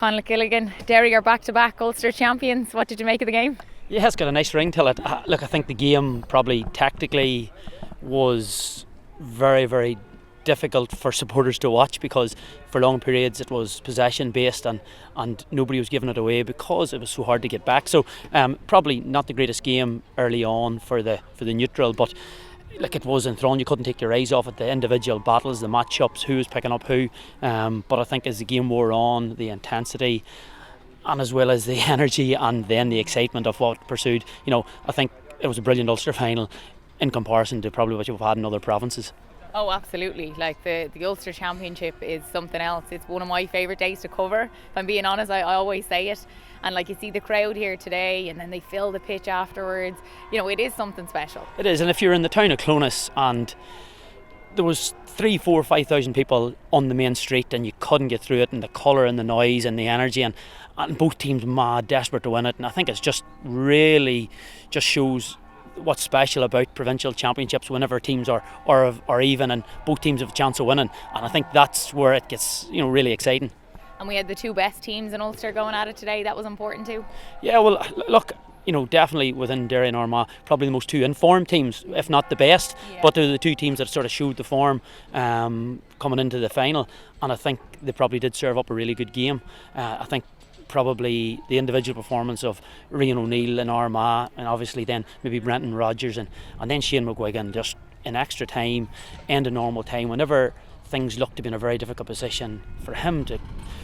Conleith Gilligan, Derry are back-to-back Ulster champions. What did you make of the game? Yeah, it's got a nice ring to it. Look, I think the game probably tactically was very, very difficult for supporters to watch because for long periods it was possession based and nobody was giving it away because it was so hard to get back. So probably not the greatest game early on for the neutral, but like it was enthralling. You couldn't take your eyes off it. The individual battles, the matchups, who was picking up who. But I think as the game wore on, the intensity and as well as the energy and then the excitement of what pursued, I think it was a brilliant Ulster final in comparison to probably what you've had in other provinces. Oh, absolutely. Like the Ulster Championship is something else. It's one of my favourite days to cover. If I'm being honest, I always say it. And like you see the crowd here today and then they fill the pitch afterwards. It is something special. It is, and if you're in the town of Clones and there was 3,000, 4,000, 5,000 people on the main street and you couldn't get through it, and the colour and the noise and the energy and both teams mad, desperate to win it, and I think it's just really just shows what's special about provincial championships whenever teams are even and both teams have a chance of winning, and I think that's where it gets really exciting. And we had the two best teams in Ulster going at it today. That was important too. Yeah, well, look, definitely within Derry and Armagh, probably the most two informed teams, if not the best. Yeah. But they're the two teams that sort of showed the form coming into the final, and I think they probably did serve up a really good game. I think probably the individual performance of Rian O'Neill and Armagh, and obviously then maybe Brenton Rodgers and then Shane McGuigan, just in extra time and a normal time, whenever things looked to be in a very difficult position, for him to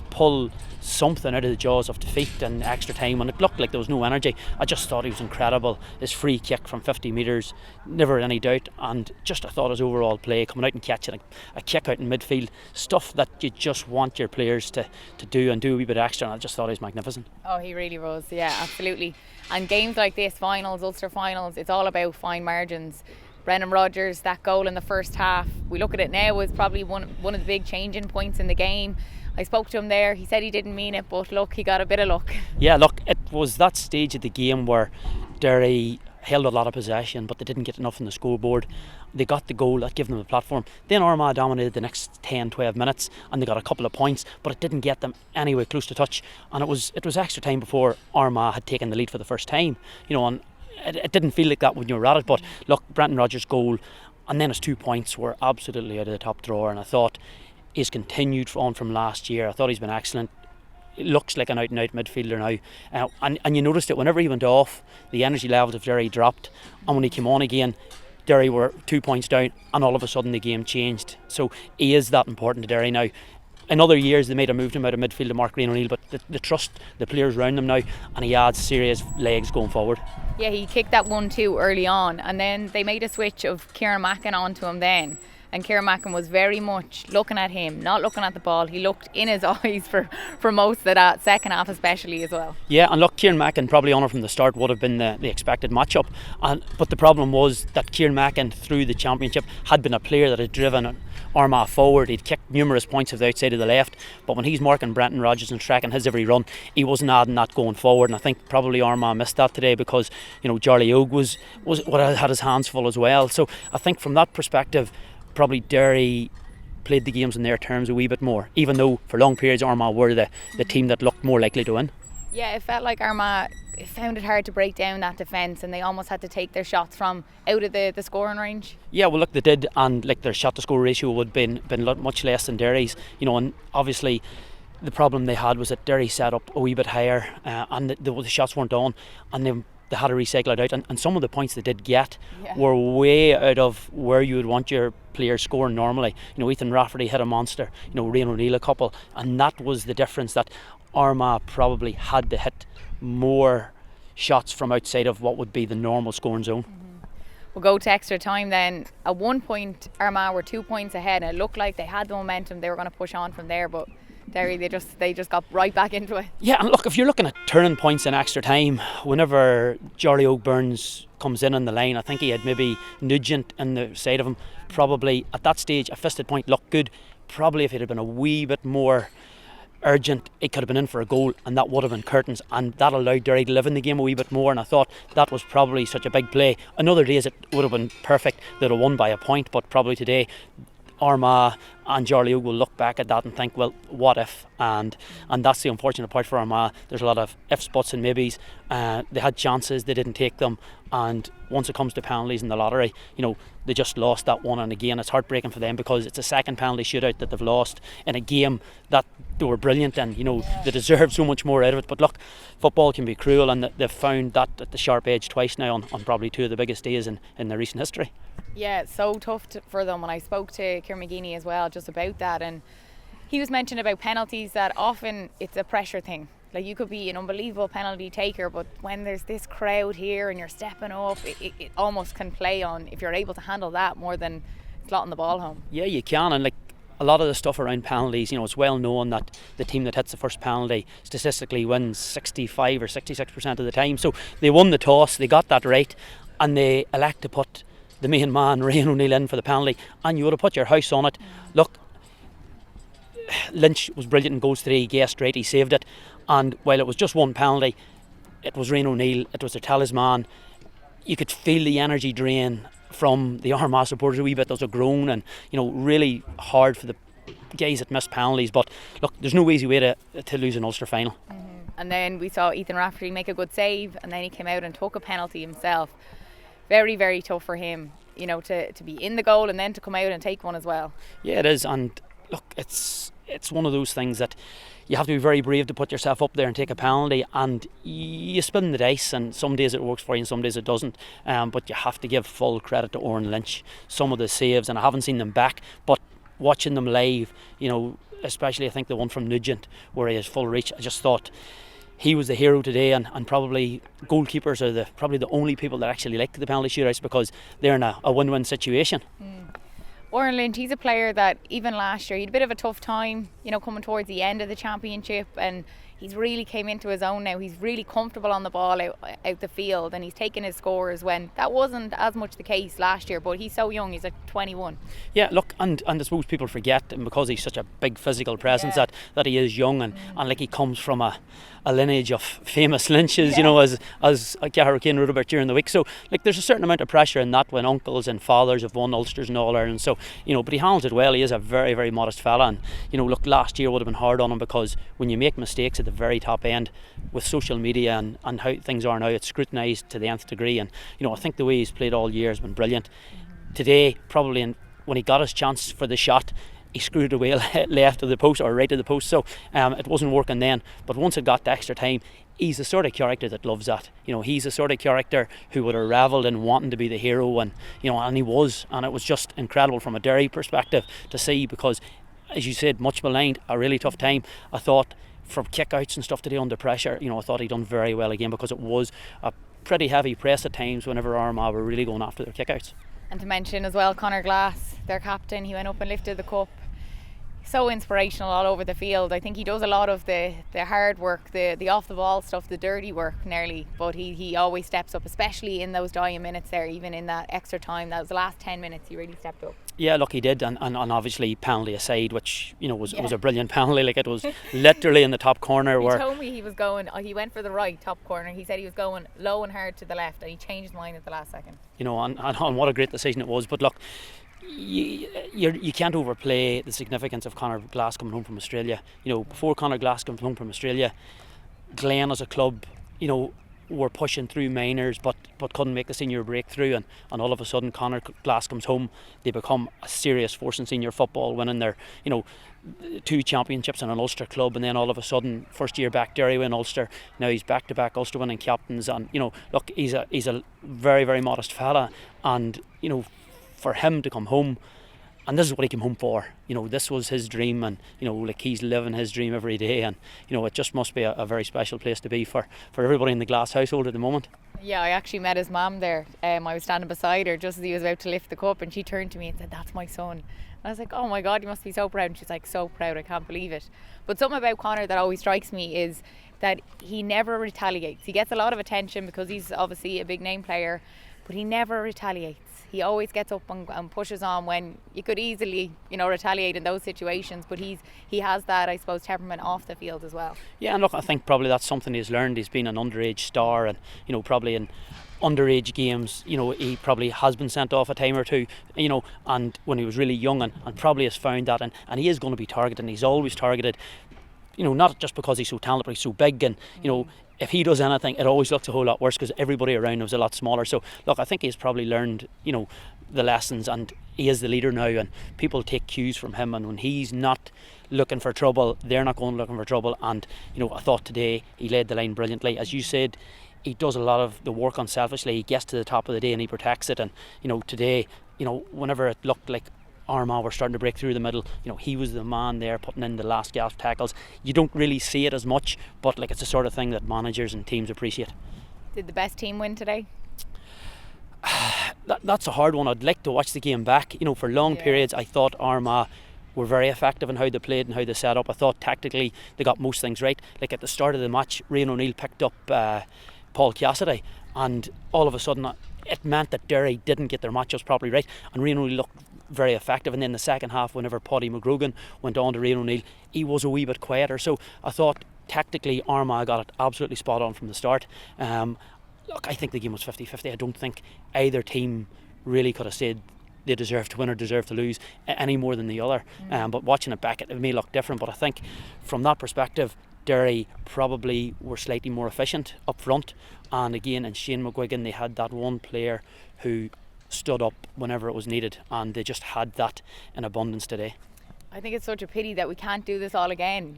pull something out of the jaws of defeat in extra time when it looked like there was no energy. I just thought he was incredible. His free kick from 50 metres, never any doubt, and just I thought his overall play, coming out and catching a kick out in midfield, stuff that you just want your players to do and do a wee bit extra, and I just thought he was magnificent. Oh, he really was, yeah, absolutely. And games like this, finals, Ulster finals, it's all about fine margins. Brendan Rodgers, that goal in the first half, we look at it now as probably one of the big changing points in the game. I spoke to him there, he said he didn't mean it, but look, he got a bit of luck. Yeah, look, it was that stage of the game where Derry held a lot of possession but they didn't get enough on the scoreboard. They got the goal, that gave them the platform. Then Armagh dominated the next 10-12 minutes and they got a couple of points, but it didn't get them anywhere close to touch, and it was extra time before Armagh had taken the lead for the first time, and it didn't feel like that when you were at it. But look, Brenton Rodgers' goal and then his 2 points were absolutely out of the top drawer, and I thought he's continued on from last year. I thought he's been excellent. It looks like an out and out midfielder now, and you noticed it whenever he went off, the energy levels of Derry dropped, and when he came on again, Derry were 2 points down and all of a sudden the game changed. So he is that important to Derry now. In other years they might have moved him out of midfield to Mark Rian O'Neill, but they trust the players around them now, and he adds serious legs going forward. Yeah, he kicked that 1-2 early on, and then they made a switch of Kieran Mackin onto him then. And Kieran Mackin was very much looking at him, not looking at the ball. He looked in his eyes for most of that second half especially as well. Yeah, and look, Kieran Mackin probably on it from the start would have been the expected matchup. But the problem was that Kieran Mackin through the championship had been a player that had driven Armagh forward. He'd kicked numerous points of the outside of the left, but when he's marking Brenton Rodgers and tracking his every run, he wasn't adding that going forward, and I think probably Armagh missed that today because Charlie Ogue was had his hands full as well. So I think from that perspective probably Derry played the games in their terms a wee bit more, even though for long periods Armagh were the team that looked more likely to win. Yeah, it felt like Armagh found it hard to break down that defence, and they almost had to take their shots from out of the scoring range. Yeah, well look, they did, and like their shot to score ratio would have been much less than Derry's, and obviously the problem they had was that Derry set up a wee bit higher and the shots weren't on, and they had to recycle it out, and some of the points they did get were way out of where you would want your players scoring normally. Ethan Rafferty hit a monster, Rian O'Neill a couple, and that was the difference, that Armagh probably had to hit more shots from outside of what would be the normal scoring zone. We'll go to extra time then. At one point Armagh were 2 points ahead and it looked like they had the momentum, they were going to push on from there, but Derry, they just got right back into it. Yeah, and look, if you're looking at turning points in extra time, whenever Charlie O'Byrne comes in on the line, I think he had maybe Nugent in the side of him. Probably at that stage a fisted point looked good. Probably if it had been a wee bit more urgent, it could have been in for a goal, and that would have been curtains, and that allowed Derry to live in the game a wee bit more, and I thought that was probably such a big play. Another days it would have been perfect, they'd have won by a point, but probably today Armagh and Jarlath will look back at that and think, well, what if? And that's the unfortunate part for Armagh. There's a lot of ifs, buts and maybes. They had chances, they didn't take them, and once it comes to penalties in the lottery, they just lost that one. And again, it's heartbreaking for them because it's a second penalty shootout that they've lost in a game that they were brilliant in. They deserve so much more out of it. But look, football can be cruel, and they've found that at the sharp edge twice now on probably two of the biggest days in their recent history. Yeah, it's so tough for them. And I spoke to Kieran McGeeney as well just about that, and he was mentioning about penalties that often it's a pressure thing. Like, you could be an unbelievable penalty taker, but when there's this crowd here and you're stepping up, it almost can play on if you're able to handle that more than slotting the ball home. Yeah, you can. And like a lot of the stuff around penalties, it's well known that the team that hits the first penalty statistically wins 65 or 66% of the time. So they won the toss, they got that right, and they elect to put the main man, Ryan O'Neill, in for the penalty, and you would have put your house on it. Look, Lynch was brilliant in goals today. He guessed right, he saved it, and while it was just one penalty, it was Ryan O'Neill, it was their talisman. You could feel the energy drain from the Armagh supporters a wee bit. There was a groan, and really hard for the guys that missed penalties. But look, there's no easy way to lose an Ulster final. And then we saw Ethan Rafferty make a good save, and then he came out and took a penalty himself. Very, very tough for him, to be in the goal and then to come out and take one as well. Yeah, it is. And look, it's one of those things that you have to be very brave to put yourself up there and take a penalty, and you spin the dice, and some days it works for you and some days it doesn't, but you have to give full credit to Oran Lynch. Some of the saves, and I haven't seen them back, but watching them live, especially I think the one from Nugent where he has full reach, I just thought he was the hero today, and probably goalkeepers are probably the only people that actually like the penalty shootouts because they're in a win-win situation. Oran Lynch, he's a player that even last year he had a bit of a tough time, coming towards the end of the championship, and he's really came into his own now. He's really comfortable on the ball out the field, and he's taking his scores when that wasn't as much the case last year, but he's so young, he's like 21. Yeah, look, and I suppose people forget, and because he's such a big physical presence, that he is young, and like he comes from a lineage of famous Lynches, as Gary Kane wrote about during the week. So like there's a certain amount of pressure in that when uncles and fathers have won Ulsters and All Ireland. So but he handles it well. He is a very, very modest fella, and look, last year would have been hard on him because when you make mistakes at the very top end with social media and how things are now, it's scrutinised to the nth degree. And I think the way he's played all year has been brilliant. Today, probably when he got his chance for the shot, he screwed away left of the post or right of the post, so it wasn't working then. But once it got to extra time, he's the sort of character that loves that. He's the sort of character who would have revelled in wanting to be the hero, and and he was, and it was just incredible from a Derry perspective to see, because as you said, much maligned, a really tough time. I thought from kick-outs and stuff today under pressure, I thought he'd done very well again, because it was a pretty heavy press at times whenever Armagh were really going after their kick-outs. And to mention as well, Conor Glass, their captain, he went up and lifted the cup. So inspirational all over the field. I think he does a lot of the hard work, the off the ball stuff, the dirty work nearly, but he always steps up, especially in those dying minutes there, even in that extra time. That was the last 10 minutes he really stepped up. Yeah, look, he did, and obviously penalty aside, which was a brilliant penalty. Like, it was literally in the top corner. He told me he was going, he went for the right top corner. He said he was going low and hard to the left, and he changed his mind at the last second. And what a great decision it was. But look, you can't overplay the significance of Conor Glass coming home from Australia. Before Conor Glass came home from Australia, Glen as a club, were pushing through minors but couldn't make the senior breakthrough, and all of a sudden Conor Glass comes home. They become a serious force in senior football, winning their 2 championships in an Ulster club, and then all of a sudden first year back Derry win Ulster. Now he's back-to-back Ulster winning captains, and look, he's a very, very modest fella, and for him to come home, and this is what he came home for, this was his dream, and like he's living his dream every day, and it just must be a very special place to be for everybody in the Glass household at the moment. Yeah, I actually met his mum there. I was standing beside her just as he was about to lift the cup, and she turned to me and said, "That's my son." And I was like, "Oh my God, you must be so proud." And she's like, "So proud, I can't believe it." But something about Conor that always strikes me is that he never retaliates. He gets a lot of attention because he's obviously a big name player, but he never retaliates. He always gets up and pushes on when you could easily, retaliate in those situations. But he has that, I suppose, temperament off the field as well. Yeah, and look, I think probably that's something he's learned. He's been an underage star, and probably in underage games, he probably has been sent off a time or two, and when he was really young, and probably has found that, and he is going to be targeted, and he's always targeted, not just because he's so talented, but he's so big, and if he does anything, it always looks a whole lot worse because everybody around him is a lot smaller. So look, I think he's probably learned the lessons, and he is the leader now, and people take cues from him, and when he's not looking for trouble, they're not going looking for trouble. And I thought today he led the line brilliantly. As you said, he does a lot of the work unselfishly. He gets to the top of the day and he protects it, and today, whenever it looked like Armagh were starting to break through the middle, he was the man there putting in the last gasp tackles. You don't really see it as much, but it's the sort of thing that managers and teams appreciate. Did the best team win today? That's a hard one. I'd like to watch the game back. For long periods I thought Armagh were very effective in how they played and how they set up. I thought tactically they got most things right. Like at the start of the match, Rian O'Neill picked up Paul Cassidy, and all of a sudden it meant that Derry didn't get their matchups properly right, and Rian O'Neill looked very effective. And then the second half, whenever Paddy McGrogan went on to Rian O'Neill, he was a wee bit quieter. So I thought tactically Armagh got it absolutely spot on from the start. Look, I think the game was 50-50. I don't think either team really could have said they deserve to win or deserve to lose any more than the other. But watching it back, it may look different, but I think from that perspective Derry probably were slightly more efficient up front, and again in Shane McGuigan they had that one player who stood up whenever it was needed, and they just had that in abundance today. I think it's such a pity that we can't do this all again,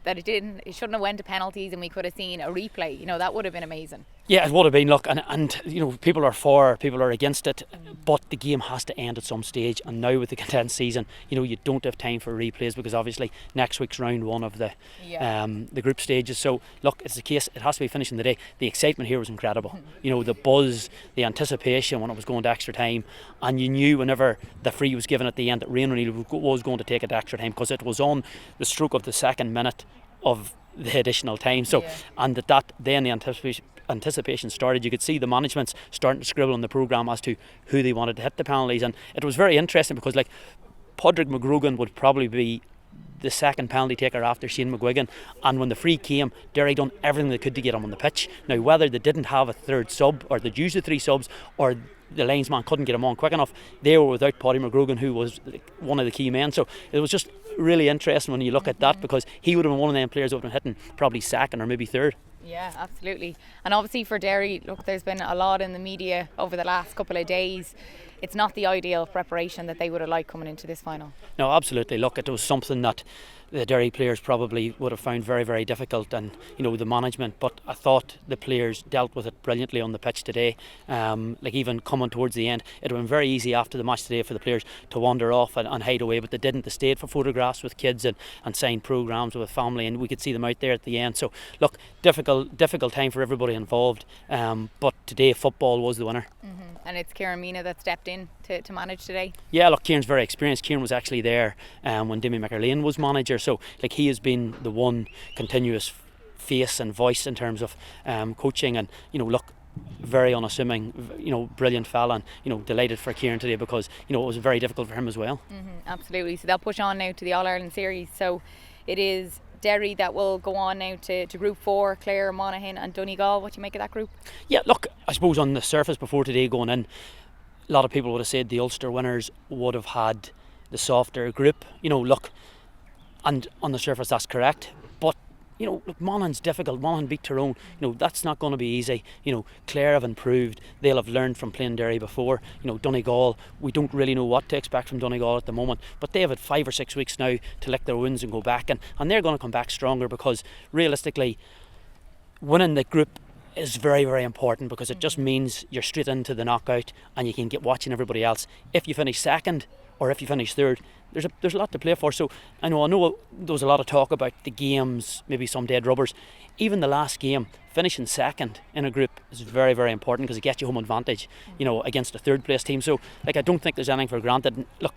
that it shouldn't have went to penalties and we could have seen a replay. That would have been amazing. Yeah, it would have been. Look, and people are for, people are against it, but the game has to end at some stage. And now with the condensed season, you don't have time for replays because obviously next week's round one of the group stages. So look, it's the case. It has to be finishing today. The excitement here was incredible. The buzz, the anticipation when it was going to extra time, and you knew whenever the free was given at the end that Rian O'Neill was going to take it to extra time because it was on the stroke of the second minute of the additional time. So and that then the anticipation started. You could see the managements starting to scribble on the programme as to who they wanted to hit the penalties, and it was very interesting because Padraig McGrogan would probably be the second penalty taker after Shane McGuigan, and when the free came, Derry done everything they could to get him on the pitch. Now whether they didn't have a third sub or they'd used the three subs or the linesman couldn't get him on quick enough, they were without Paddy McGrogan, who was one of the key men. So it was just really interesting when you look at that, because he would have been one of them players that would have been hitting probably second or maybe third. Yeah, absolutely. And obviously for Derry, look, there's been a lot in the media over the last couple of days. It's not the ideal preparation that they would have liked coming into this final. No, absolutely. Look, it was something that the Derry players probably would have found very, very difficult, and the management, but I thought the players dealt with it brilliantly on the pitch today. Even coming towards the end, it would have been very easy after the match today for the players to wander off and hide away, but they didn't. They stayed for photographs with kids and signed programmes with family, and we could see them out there at the end. So look, difficult time for everybody involved, but today football was the winner. And it's Kieran Meena that stepped in to manage today. Yeah, look, Kieran's very experienced. Kieran was actually there when Dimmy McArlane was manager, so he has been the one continuous face and voice in terms of coaching, and look, very unassuming, brilliant fella, and delighted for Kieran today because it was very difficult for him as well. Absolutely. So they'll push on now to the All-Ireland series. So it is Derry that will go on now to Group 4, Clare, Monaghan and Donegal. What do you make of that group? Yeah, look, I suppose on the surface before today going in, a lot of people would have said the Ulster winners would have had the softer group. Look, and on the surface that's correct, but look, Monaghan's difficult. Monaghan beat Tyrone. That's not going to be easy. Clare have improved. They'll have learned from playing Derry before. Donegal, we don't really know what to expect from Donegal at the moment, but they have had 5 or 6 weeks now to lick their wounds and go back, and they're going to come back stronger, because realistically winning the group is very, very important, because it just means you're straight into the knockout and you can get watching everybody else. If you finish second or if you finish third, there's a lot to play for. So I know there was a lot of talk about the games, maybe some dead rubbers. Even the last game, finishing second in a group is very, very important, because it gets you home advantage, against a third place team. So I don't think there's anything for granted. Look,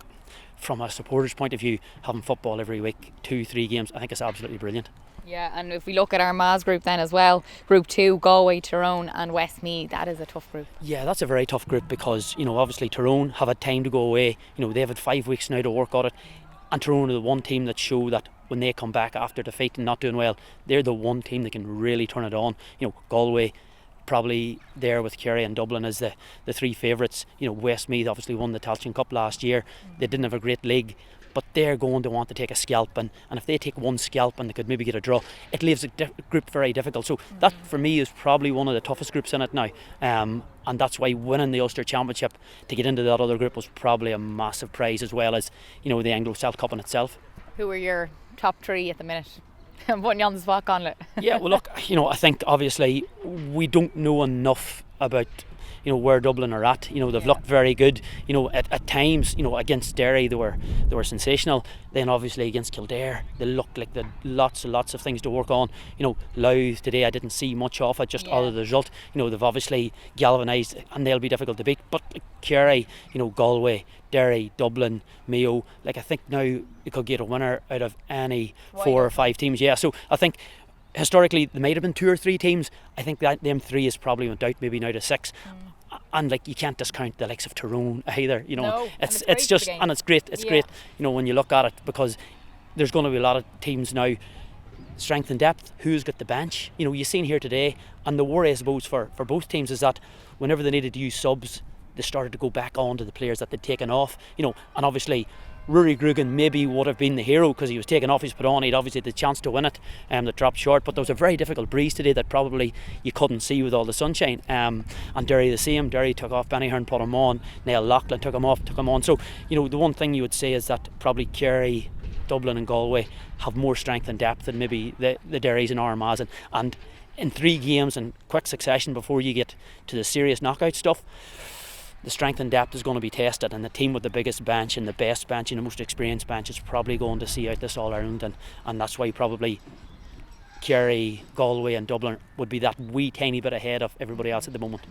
from a supporter's point of view, having football every week, 2-3 games, I think it's absolutely brilliant. Yeah, and if we look at Armagh's group then as well, Group 2, Galway, Tyrone and Westmeath, that is a tough group. Yeah, that's a very tough group because, obviously Tyrone have had time to go away. They've had 5 weeks now to work on it. And Tyrone are the one team that show that when they come back after defeat and not doing well, they're the one team that can really turn it on. Galway probably there with Kerry and Dublin as the three favourites. Westmeath obviously won the Tailteann Cup last year. They didn't have a great league, but they're going to want to take a scalp, and if they take one scalp and they could maybe get a draw, it leaves the group very difficult. So that for me is probably one of the toughest groups in it now, and that's why winning the Ulster Championship to get into that other group was probably a massive prize, as well as the Anglo-Celt Cup in itself. Who are your top 3 at the minute? I'm putting you on the spot, Conleith. Yeah, well look, I think obviously we don't know enough about where Dublin are at. They've looked very good. At times, against Derry they were sensational. Then obviously against Kildare they looked like they had lots of things to work on. Louth today I didn't see much of it, just out of the result. They've obviously galvanised and they'll be difficult to beat. But Kerry, Galway, Derry, Dublin, Mayo, I think now you could get a winner out of any 4 or 5 teams. Yeah, so I think historically there might have been 2 or 3 teams. I think that them 3 is probably went out, maybe now to 6. And you can't discount the likes of Tyrone either. No, it's just, and it's great. It's great. When you look at it, because there's going to be a lot of teams now. Strength and depth. Who's got the bench? You've seen here today, and the worry I suppose for both teams is that whenever they needed to use subs, they started to go back on to the players that they'd taken off. And obviously Rory Grugan maybe would have been the hero because he was taken off, he's put on, he'd obviously had the chance to win it, that dropped short. But there was a very difficult breeze today that probably you couldn't see with all the sunshine. And Derry the same. Derry took off Benny Hearn, put him on. Niall Loughlin took him off, took him on. So the one thing you would say is that probably Kerry, Dublin and Galway have more strength and depth than maybe the Derrys and Armaghs, and in 3 games in quick succession before you get to the serious knockout stuff, the strength and depth is going to be tested, and the team with the biggest bench and the best bench and the most experienced bench is probably going to see out this All-Ireland, and that's why probably Kerry, Galway and Dublin would be that wee tiny bit ahead of everybody else at the moment.